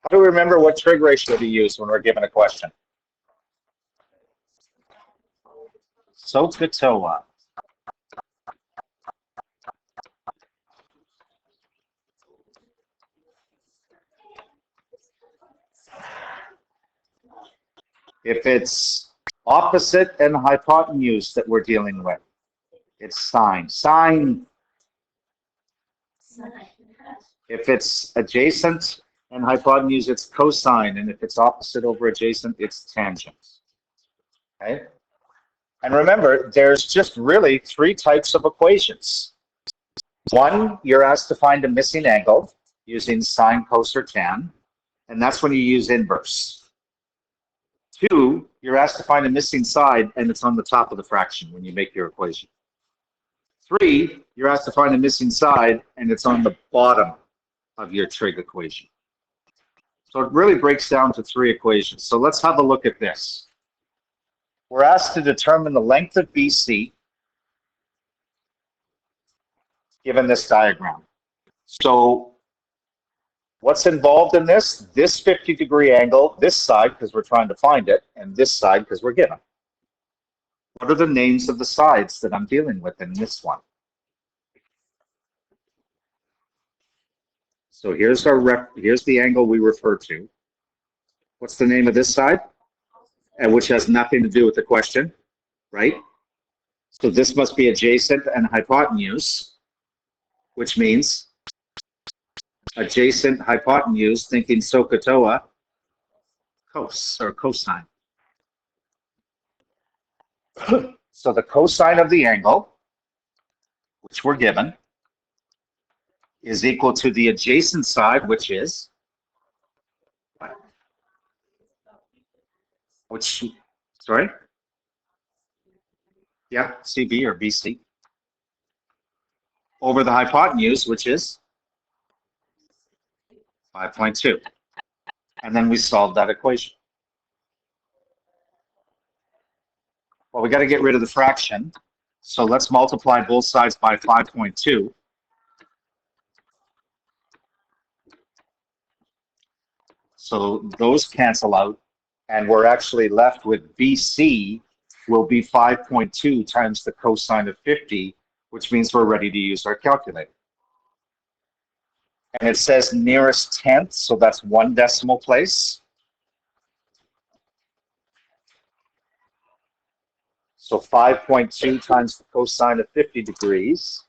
How do we remember what trig ratio to use when we're given a question? SOHCAHTOA. If it's opposite and hypotenuse that we're dealing with, it's sine. Sine. If it's adjacent and hypotenuse, it's cosine. And if it's opposite over adjacent, it's tangent. Okay? And remember, there's just really three types of equations. One, you're asked to find a missing angle using sine, cos, or tan. And that's when you use inverse. Two, you're asked to find a missing side, and it's on the top of the fraction when you make your equation. Three, you're asked to find a missing side, and it's on the bottom of your trig equation. So it really breaks down to three equations. So let's have a look at this. We're asked to determine the length of BC given this diagram. So what's involved in this? This 50-degree angle, this side, because we're trying to find it, and this side, because we're given. What are the names of the sides that I'm dealing with in this one? So here's the angle we refer to. What's the name of this side? And which has nothing to do with the question, right? So this must be adjacent and hypotenuse, which means adjacent hypotenuse, thinking SOHCAHTOA, cos or cosine. So the cosine of the angle, which we're given, is equal to the adjacent side, which is, sorry? Yeah, CB or BC. Over the hypotenuse, which is 5.2. And then we solve that equation. Well, we got to get rid of the fraction. So let's multiply both sides by 5.2. So those cancel out, and we're actually left with BC will be 5.2 times the cosine of 50, which means we're ready to use our calculator. And it says nearest tenth, so that's 1 decimal place. So 5.2 times the cosine of 50 degrees.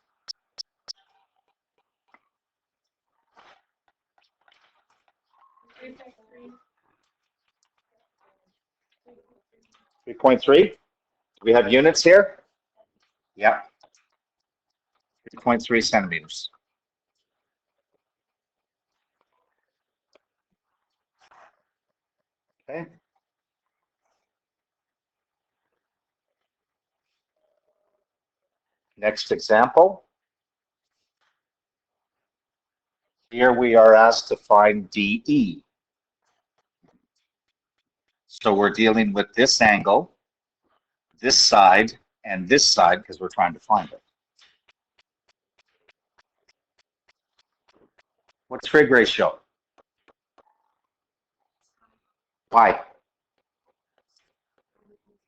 $3.3. Do we have units here? Yep. 3.3 centimeters. Okay. Next example. Here we are asked to find DE. So we're dealing with this angle, this side, and this side because we're trying to find it. What's trig ratio? Why?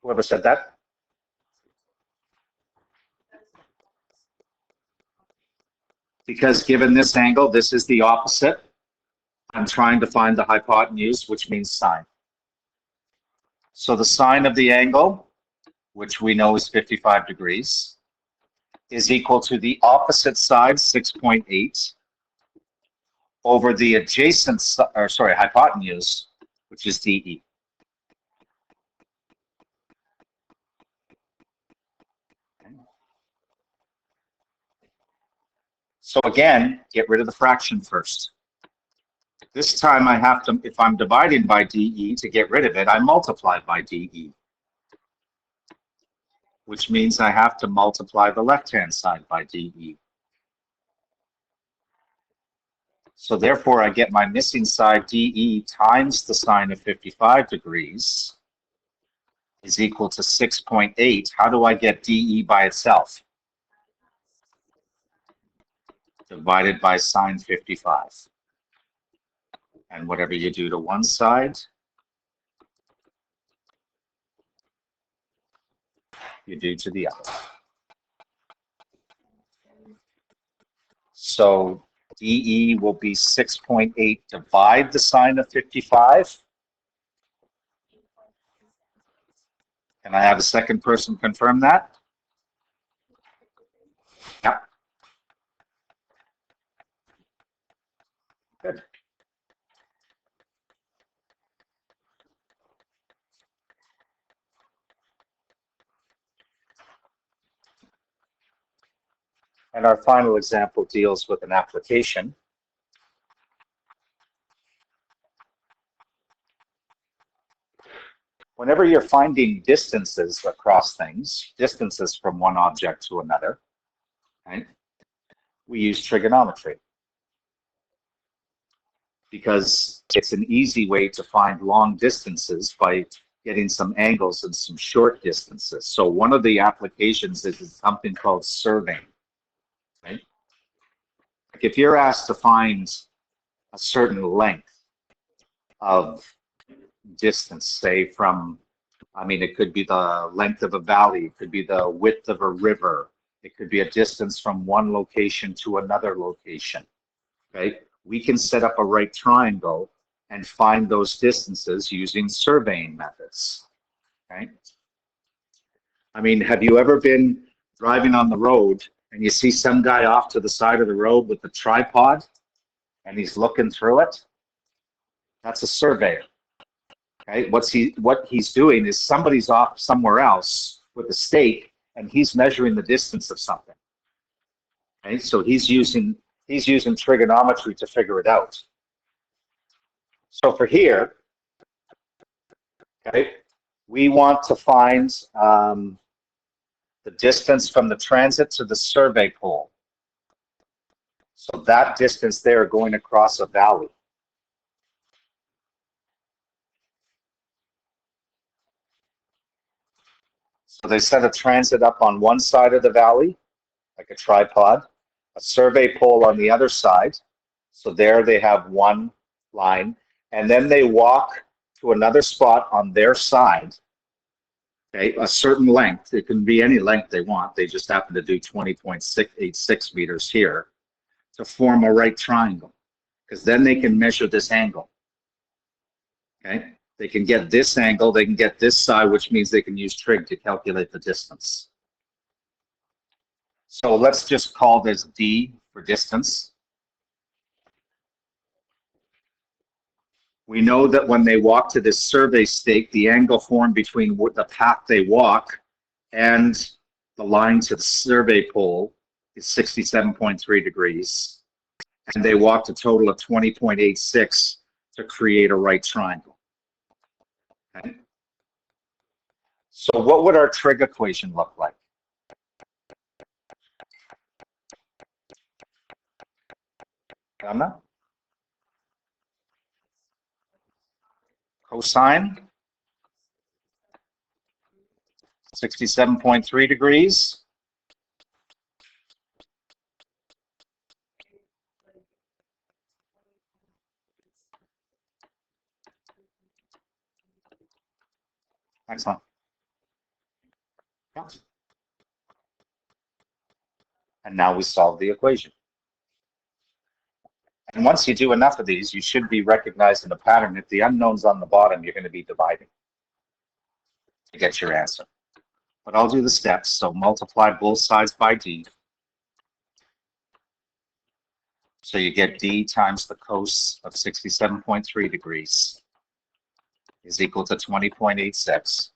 Whoever said that? Because given this angle, this is the opposite. I'm trying to find the hypotenuse, which means sine. So the sine of the angle, which we know is 55 degrees, is equal to the opposite side, 6.8, over the adjacent, hypotenuse, which is DE. So again, get rid of the fraction first. This time I have to, if I'm dividing by DE to get rid of it, I multiply by DE, which means I have to multiply the left-hand side by DE. So therefore I get my missing side DE times the sine of 55 degrees is equal to 6.8. How do I get DE by itself? Divided by sine 55. And whatever you do to one side, you do to the other. So DE will be 6.8 divide the sine of 55. Can I have a second person confirm that? Yeah. Good. And our final example deals with an application. Whenever you're finding distances across things, distances from one object to another, right, we use trigonometry because it's an easy way to find long distances by getting some angles and some short distances. So one of the applications is something called surveying, right? Like if you're asked to find a certain length of distance, say from, I mean, it could be the length of a valley, it could be the width of a river, it could be a distance from one location to another location, okay? We can set up a right triangle and find those distances using surveying methods, okay? I mean, have you ever been driving on the road and you see some guy off to the side of the road with a tripod and he's looking through it? That's a surveyor. Okay, what he's doing is somebody's off somewhere else with a stake, and he's measuring the distance of something. Okay, so he's using trigonometry to figure it out. So for here, okay, we want to find the distance from the transit to the survey pole. So that distance there going across a valley. So they set a transit up on one side of the valley, like a tripod, a survey pole on the other side. So there they have one line, and then they walk to another spot on their side, okay, a certain length. It can be any length they want. They just happen to do 20.686 meters here to form a right triangle, because then they can measure this angle. Okay, they can get this angle, they can get this side, which means they can use trig to calculate the distance. So let's just call this D for distance. We know that when they walk to this survey stake, the angle formed between the path they walk and the line to the survey pole is 67.3 degrees. And they walked a total of 20.86 to create a right triangle. Okay. So what would our trig equation look like? Anna? Cosine? 67.3 degrees. Excellent. Yeah. And now we solve the equation. And once you do enough of these, you should be recognizing the pattern. If the unknown's on the bottom, you're going to be dividing to get your answer. But I'll do the steps. So multiply both sides by D. So you get D times the cos of 67.3 degrees is equal to 20.86.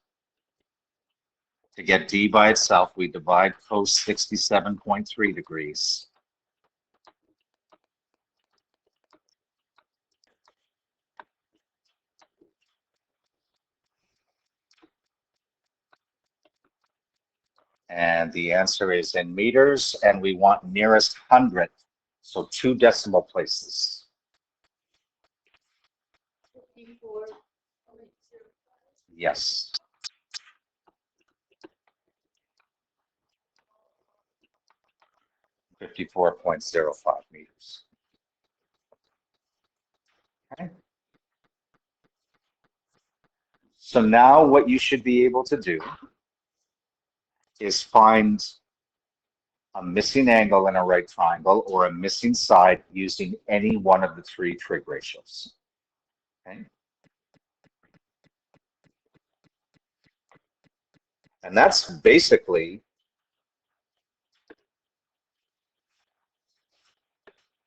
To get D by itself, we divide cos 67.3 degrees. And the answer is in meters, and we want nearest hundredth, so 2 decimal places. 54. Yes. .05 meters. Okay. So now what you should be able to do is find a missing angle in a right triangle or a missing side using any one of the three trig ratios. Okay? And that's basically